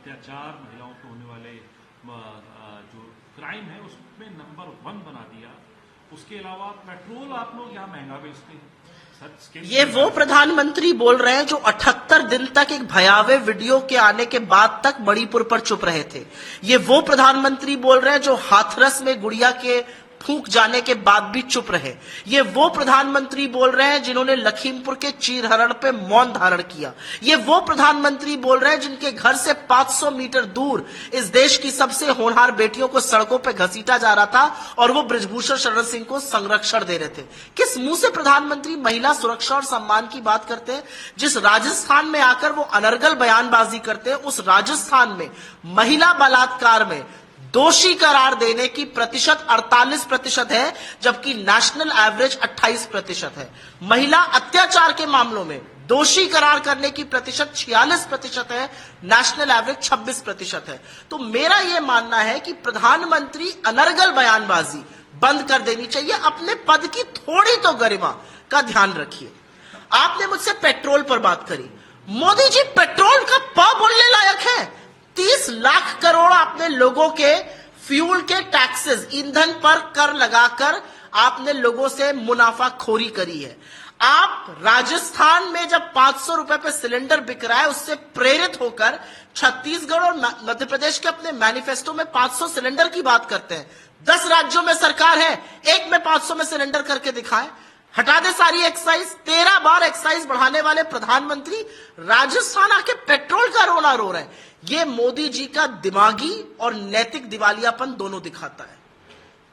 अत्याचार, महिलाओं पे होने वाले जो क्राइम है उसमें नंबर 1 बना दिया। उसके अलावा पेट्रोल आप लोग यहाँ महंगा बेचते हैं। ये वो प्रधानमंत्री बोल रहे हैं जो 78 दिन तक एक भयावह वीडियो के आने के बाद तक मणिपुर पर चुप रहे थे। ये वो प्रधानमंत्री बोल रहे हैं जो हाथरस में गुड़िया के फूंक जाने के बाद भी चुप रहे। ये वो प्रधानमंत्री बोल रहे हैं जिन्होंने लखीमपुर के चीरहरण पे मौन धारण किया। ये वो प्रधानमंत्री बोल रहे हैं जिनके घर से 500 मीटर दूर इस देश की सबसे होनहार बेटियों को सड़कों पे घसीटा जा रहा था और वो बृजभूषण शरण सिंह को संरक्षण दे रहे थे। किस मुंह से प्रधानमंत्री महिला सुरक्षा और सम्मान की बात करते हैं? जिस राजस्थान में आकर वो अनर्गल बयानबाजी करते हैं, उस राजस्थान में महिला बलात्कार में दोषी करार देने की प्रतिशत 48% है, जबकि नेशनल एवरेज 28% है। महिला अत्याचार के मामलों में दोषी करार करने की प्रतिशत 46% है, नेशनल एवरेज 26% है। तो मेरा यह मानना है कि प्रधानमंत्री अनर्गल बयानबाजी बंद कर देनी चाहिए। अपने पद की थोड़ी तो गरिमा का ध्यान रखिए। आपने मुझसे पेट्रोल पर बात करी। मोदी जी, पेट्रोल का प बोलने लायक है। 30 लाख करोड़ आपने लोगों के फ्यूल के टैक्सेस, ईंधन पर कर लगाकर आपने लोगों से मुनाफाखोरी करी है। आप राजस्थान में जब 500 रुपए पे सिलेंडर बिक रहा है, उससे प्रेरित होकर छत्तीसगढ़ और मध्य प्रदेश के अपने मैनिफेस्टो में 500 सिलेंडर की बात करते हैं। 10 राज्यों में सरकार है, एक में 500 में सिलेंडर करके दिखाएं। हटा दे सारी एक्साइज। 13 बार एक्साइज बढ़ाने वाले प्रधानमंत्री राजस्थान आके पेट्रोल का रोना रो रहे हैं। ये मोदी जी का दिमागी और नैतिक दिवालियापन दोनों दिखाता है।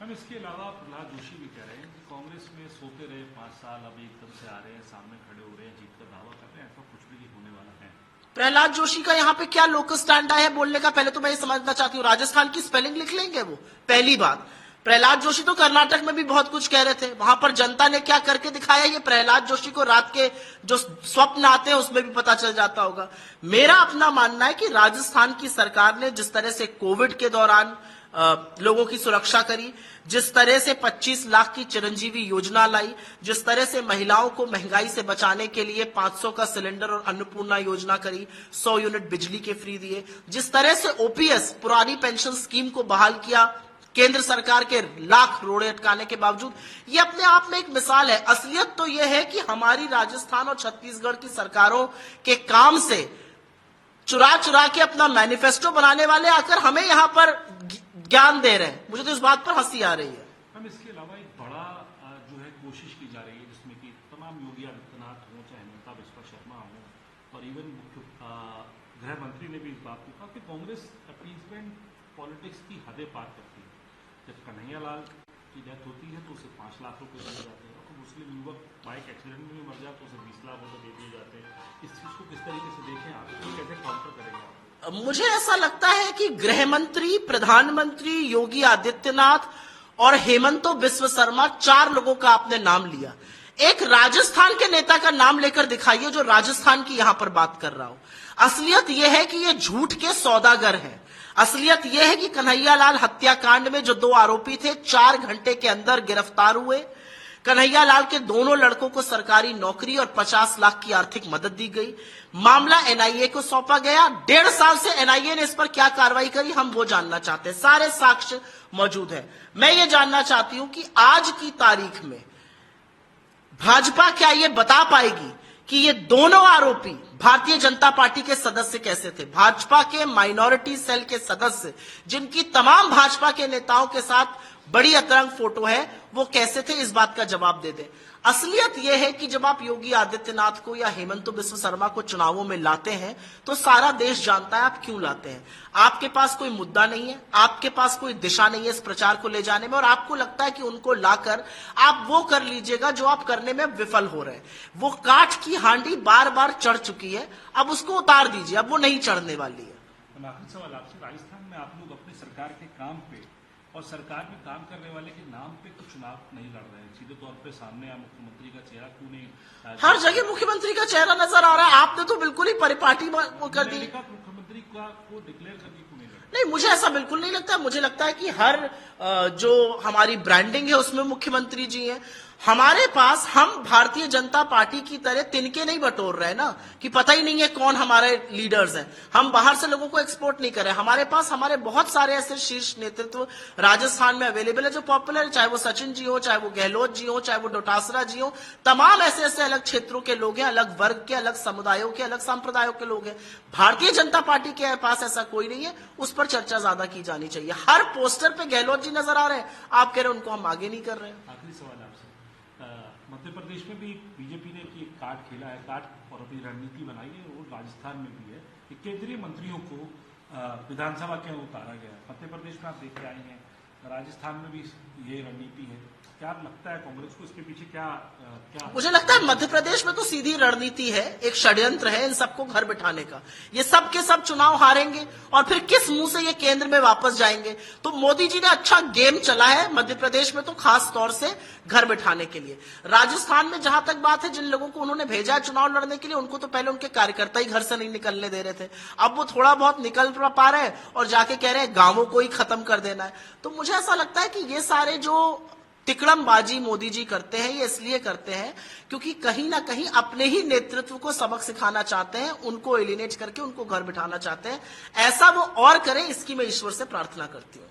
हम इसके अलावा प्रहलाद जोशी भी कह रहे हैं कि कांग्रेस में सोते रहे 5 साल, अब एकदम से आ रहे हैं, सामने खड़े हो रहे हैं, जीत का दावा कर रहे हैं, ऐसा कुछ भी होने वाला है। प्रहलाद जोशी का यहाँ पे क्या लोकल स्टैंड है बोलने का? पहले तो मैं ये समझना चाहती हूँ, राजस्थान की स्पेलिंग लिख लेंगे वो? पहली बात। प्रहलाद जोशी तो कर्नाटक में भी बहुत कुछ कह रहे थे, वहां पर जनता ने क्या करके दिखाया, ये प्रहलाद जोशी को रात के जो स्वप्न आते हैं उसमें भी पता चल जाता होगा। मेरा अपना मानना है कि राजस्थान की सरकार ने जिस तरह से कोविड के दौरान लोगों की सुरक्षा करी, जिस तरह से 25 लाख की चिरंजीवी योजना लाई, जिस तरह से महिलाओं को महंगाई से बचाने के लिए 500 का सिलेंडर और अन्नपूर्णा योजना करी, 100 यूनिट बिजली के फ्री दिए, जिस तरह से ओपीएस पुरानी पेंशन स्कीम को बहाल किया, केंद्र सरकार के लाख रोड़े अटकाने के बावजूद, ये अपने आप में एक मिसाल है। असलियत तो यह है कि हमारी राजस्थान और छत्तीसगढ़ की सरकारों के काम से चुरा चुरा के अपना मैनिफेस्टो बनाने वाले आकर हमें यहां पर ज्ञान दे रहे हैं। मुझे तो इस बात पर हंसी आ रही है। हम इसके अलावा एक बड़ा जो है कोशिश की जा रही है, जिसमें कि तमाम योगी आदित्यनाथ हो, चाहे हिमंता बिस्वा शर्मा हो, और इवन गृह मंत्री ने भी इस बात को कहा कि कांग्रेस अपीजमेंट पॉलिटिक्स की हदें पार करती है। जब कन्हैया लाल की डेथ होती है तो उसे 5 लाख रुपए दिए जाते हैं, और मुस्लिम युवक बाइक एक्सीडेंट में मर जाए तो उसे 20 लाख रुपए दे दिए जाते हैं। इस चीज को किस तरीके से देखें आप, कैसे काउंटर करेंगे आप? मुझे ऐसा लगता है कि गृह मंत्री, प्रधानमंत्री योगी आदित्यनाथ और हेमंतो बिस्व शर्मा, 4 लोगों का आपने नाम लिया। एक राजस्थान के नेता का नाम लेकर दिखाइए जो राजस्थान की यहां पर बात कर रहा हो। असलियत यह है कि ये झूठ के सौदागर हैं। असलियत यह है कि कन्हैयालाल हत्याकांड में जो 2 आरोपी थे 4 घंटे के अंदर गिरफ्तार हुए। कन्हैयालाल के दोनों लड़कों को सरकारी नौकरी और 50 लाख की आर्थिक मदद दी गई। मामला एनआईए को सौंपा गया। 1.5 साल से एनआईए ने इस पर क्या कार्रवाई करी, हम वो जानना चाहते हैं। सारे साक्ष्य मौजूद हैं। मैं ये जानना चाहती हूं कि आज की तारीख में भाजपा क्या ये बता पाएगी कि ये दोनों आरोपी भारतीय जनता पार्टी के सदस्य कैसे थे? भाजपा के माइनॉरिटी सेल के सदस्य, जिनकी तमाम भाजपा के नेताओं के साथ बड़ी अतरंग फोटो है, वो कैसे थे? इस बात का जवाब दे दे। असलियत यह है कि जब आप योगी आदित्यनाथ को या हेमंत बिस्व शर्मा को चुनावों में लाते हैं तो सारा देश जानता है आप क्यों लाते हैं। आपके पास कोई मुद्दा नहीं है, आपके पास कोई दिशा नहीं है इस प्रचार को ले जाने में, और आपको लगता है कि उनको लाकर आप वो कर लीजिएगा जो आप करने में विफल हो रहे हैं। वो काठ की हांडी बार बार चढ़ चुकी है, अब उसको उतार दीजिए, अब वो नहीं चढ़ने वाली है। आखिरी सवाल आपसे, राजस्थान में आप लोग अपनी सरकार के काम पे और सरकार में काम करने वाले के नाम पे कुछ चुनाव नहीं लड़ रहे हैं, सीधे तौर पे सामने आप मुख्यमंत्री का चेहरा क्यों नहीं? हर जगह मुख्यमंत्री का चेहरा नजर आ रहा है, आपने तो बिल्कुल ही परिपाटी कर दी। मुख्यमंत्री को डिक्लेयर करके क्यों नहीं लड़? नहीं, मुझे ऐसा बिल्कुल नहीं लगता। मुझे लगता है कि हर जो हमारी ब्रांडिंग है उसमें मुख्यमंत्री जी हैं। हमारे पास हम भारतीय जनता पार्टी की तरह तिनके नहीं बटोर रहे ना कि पता ही नहीं है कौन हमारे लीडर्स हैं। हम बाहर से लोगों को एक्सपोर्ट नहीं कर रहे। हमारे पास हमारे बहुत सारे ऐसे शीर्ष नेतृत्व राजस्थान में अवेलेबल है जो पॉपुलर है, चाहे वो सचिन जी हो, चाहे वो गहलोत जी हो, चाहे वो डोटासरा जी हो। तमाम ऐसे ऐसे अलग क्षेत्रों के लोग हैं, अलग वर्ग के, अलग समुदायों के, अलग संप्रदायों के लोग हैं। भारतीय जनता पार्टी के पास ऐसा कोई नहीं है, उस पर चर्चा ज्यादा की जानी चाहिए। हर पोस्टर पे गहलोत जी नजर आ रहे हैं, आप कह रहे हैं उनको हम आगे नहीं कर रहे हैं। आखिरी सवाल आपसे, मध्य प्रदेश में भी बीजेपी ने एक कार्ड खेला है, कार्ड और अपनी रणनीति बनाई है, वो राजस्थान में भी है कि केंद्रीय मंत्रियों को विधानसभा के उतारा गया। मध्य प्रदेश में आप देख के आए हैं, राजस्थान में भी ये रणनीति है। क्या लगता है कांग्रेस को इसके पीछे क्या मुझे लगता है मध्य प्रदेश में तो सीधी रणनीति है, एक षड्यंत्र है इन सबको घर बिठाने का। ये सब के सब चुनाव हारेंगे और फिर किस मुंह से ये केंद्र में वापस जाएंगे। तो मोदी जी ने अच्छा गेम चला है मध्य प्रदेश में, तो खास तौर से घर बिठाने के लिए। राजस्थान में जहां तक बात है, जिन लोगों को उन्होंने भेजा है चुनाव लड़ने के लिए, उनको तो पहले उनके कार्यकर्ता ही घर से नहीं निकलने दे रहे थे। अब वो थोड़ा बहुत निकल पा रहे हैं और जाके कह रहे हैं गांवों को ही खत्म कर देना है। तो मुझे ऐसा लगता है कि ये सारे जो तिकड़मबाजी मोदी जी करते हैं, ये इसलिए करते हैं क्योंकि कहीं ना कहीं अपने ही नेतृत्व को सबक सिखाना चाहते हैं, उनको एलिनेट करके उनको घर बिठाना चाहते हैं। ऐसा वो और करें, इसकी मैं ईश्वर से प्रार्थना करती हूं।